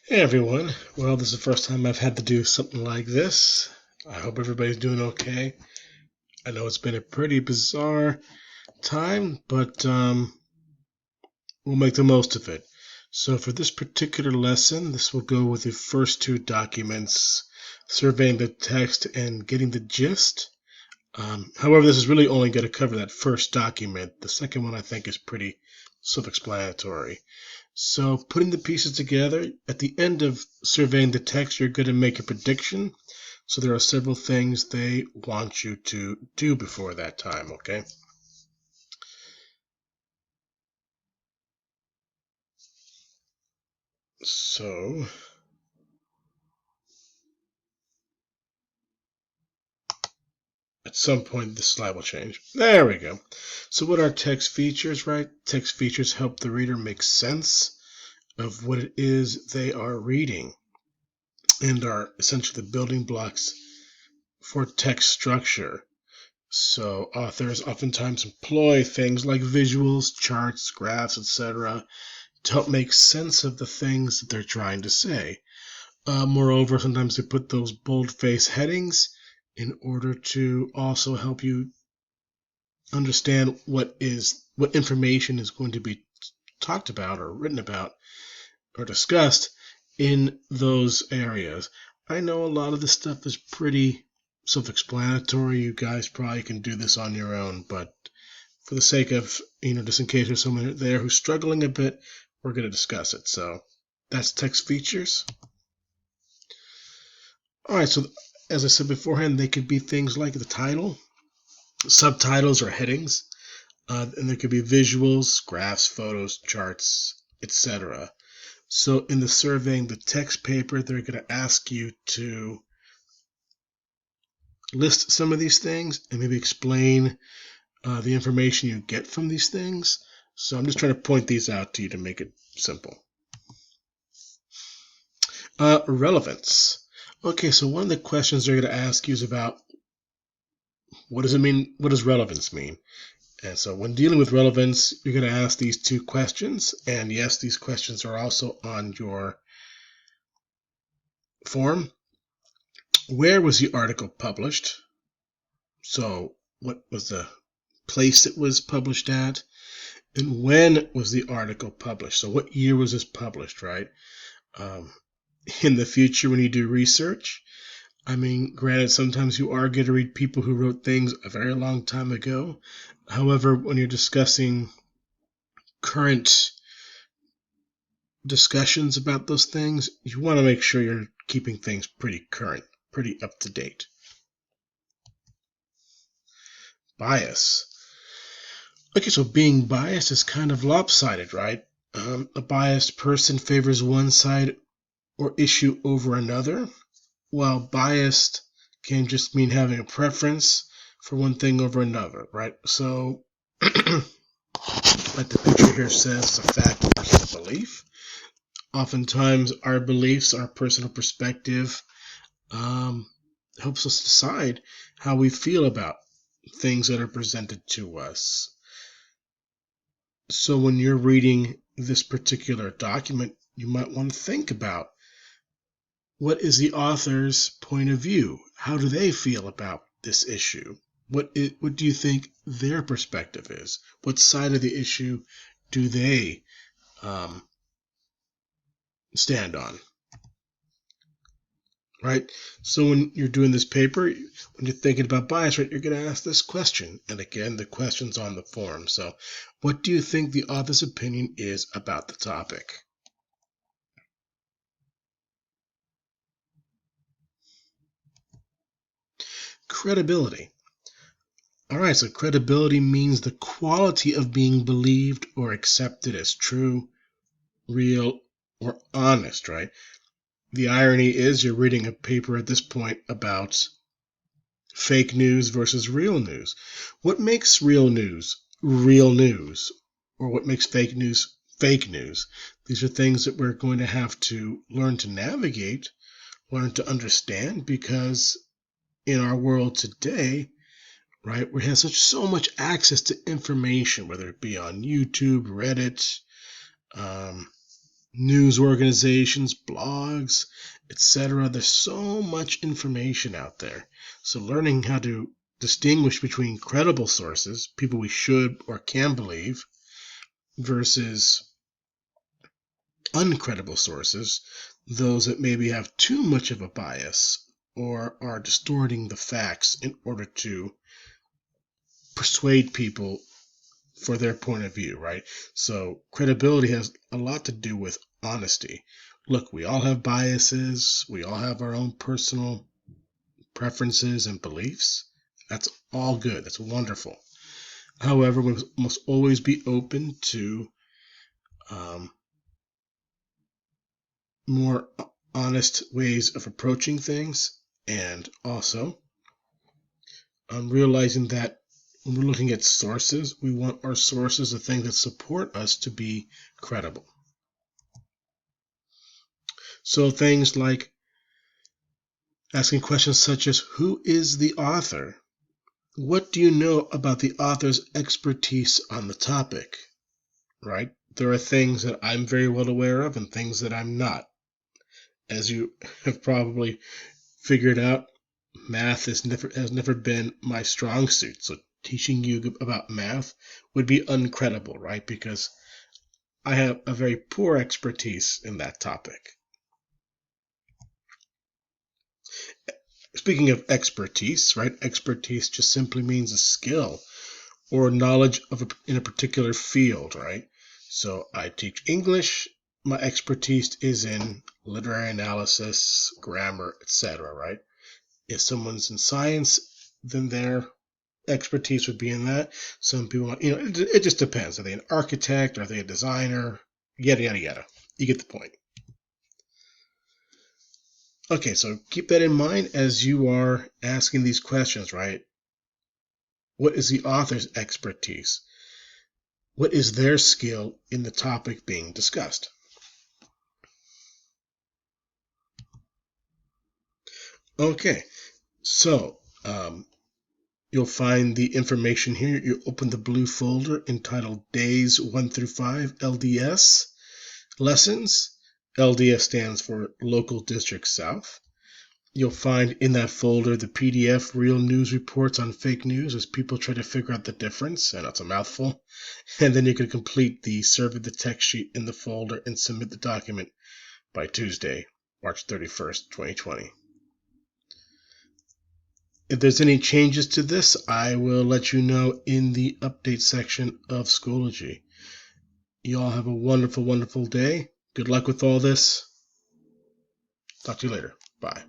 Hey everyone. Well, this is the first time I've had to do something like this. I hope everybody's doing okay. I know it's been a pretty bizarre time, but we'll make the most of it. So, for this particular lesson, this will go with the first two documents, surveying the text and getting the gist. However, this is really only going to cover that first document. The second one I think is pretty self explanatory. So, putting the pieces together, at the end of surveying the text, you're going to make a prediction. So, there are several things they want you to do before that time, okay? So, at some point, this slide will change. There we go. So, what are text features, right? Text features help the reader make sense of what it is they are reading and are essentially the building blocks for text structure. So authors oftentimes employ things like visuals, charts, graphs, etc. to help make sense of the things that they're trying to say. Moreover, sometimes they put those boldface headings in order to also help you understand what information is going to be talked about or written about or discussed in those areas. I know a lot of this stuff is pretty self-explanatory. You guys probably can do this on your own, but for the sake of, just in case there's someone there who's struggling a bit, we're going to discuss it. So that's text features. All right, so as I said beforehand, they could be things like the title, subtitles, or headings. And there could be visuals, graphs, photos, charts, etc. So in the surveying the text paper, they're going to ask you to list some of these things and maybe explain the information you get from these things. So I'm just trying to point these out to you to make it simple. Relevance. Okay, so one of the questions they're going to ask you is about what does it mean? What does relevance mean? And so when dealing with relevance, you're going to ask these two questions. And yes, these questions are also on your form. Where was the article published? So what was the place it was published at? And when was the article published? So what year was this published, right? In the future, when you do research, I mean, granted, sometimes you are going to read people who wrote things a very long time ago. However, when you're discussing current discussions about those things, you want to make sure you're keeping things pretty current, pretty up to date. Bias. Okay, so being biased is kind of lopsided, right? A biased person favors one side or issue over another, while biased can just mean having a preference for one thing over another, right? So, like the picture here says, the fact versus belief. Oftentimes, our beliefs, our personal perspective, helps us decide how we feel about things that are presented to us. So, when you're reading this particular document, you might want to think about what is the author's point of view? How do they feel about this issue? What do you think their perspective is? What side of the issue do they stand on? Right? So when you're doing this paper, when you're thinking about bias, right, you're going to ask this question. And again, the question's on the form. So what do you think the author's opinion is about the topic? Credibility. All right, so credibility means the quality of being believed or accepted as true, real, or honest, right? The irony is you're reading a paper at this point about fake news versus real news. What makes real news real news? Or what makes fake news fake news? These are things that we're going to have to learn to navigate, learn to understand, because in our world today, right, we have so much access to information, whether it be on YouTube, Reddit, news organizations, blogs, etc. There's so much information out there. So learning how to distinguish between credible sources, people we should or can believe, versus uncredible sources, those that maybe have too much of a bias or are distorting the facts in order to persuade people for their point of view, right? So credibility has a lot to do with honesty. Look, we all have biases. We all have our own personal preferences and beliefs. That's all good. That's wonderful. However, we must always be open to more honest ways of approaching things, and also realizing that when we're looking at sources, we want our sources, the things that support us, to be credible. So things like asking questions such as, who is the author? What do you know about the author's expertise on the topic? Right? There are things that I'm very well aware of and things that I'm not. As you have probably figured out, math has never been my strong suit. So teaching you about math would be uncredible, right? Because I have a very poor expertise in that topic. Speaking of expertise, right? Expertise just simply means a skill or knowledge in a particular field, right? So I teach English. My expertise is in literary analysis, grammar, etc., right? If someone's in science, then their expertise would be in that. Some people, it just depends. Are they an architect? Are they a designer? Yada, yada, yada. You get the point. Okay, so keep that in mind as you are asking these questions, right? What is the author's expertise? What is their skill in the topic being discussed? Okay, so you'll find the information here. You open the blue folder entitled Days 1 through 5 LDS Lessons. LDS stands for Local District South. You'll find in that folder the PDF Real News Reports on Fake News as people try to figure out the difference, and that's a mouthful. And then you can complete the Survey the Text sheet in the folder and submit the document by Tuesday, March 31st, 2020. If there's any changes to this, I will let you know in the update section of Schoology. You all have a wonderful, wonderful day. Good luck with all this. Talk to you later. Bye.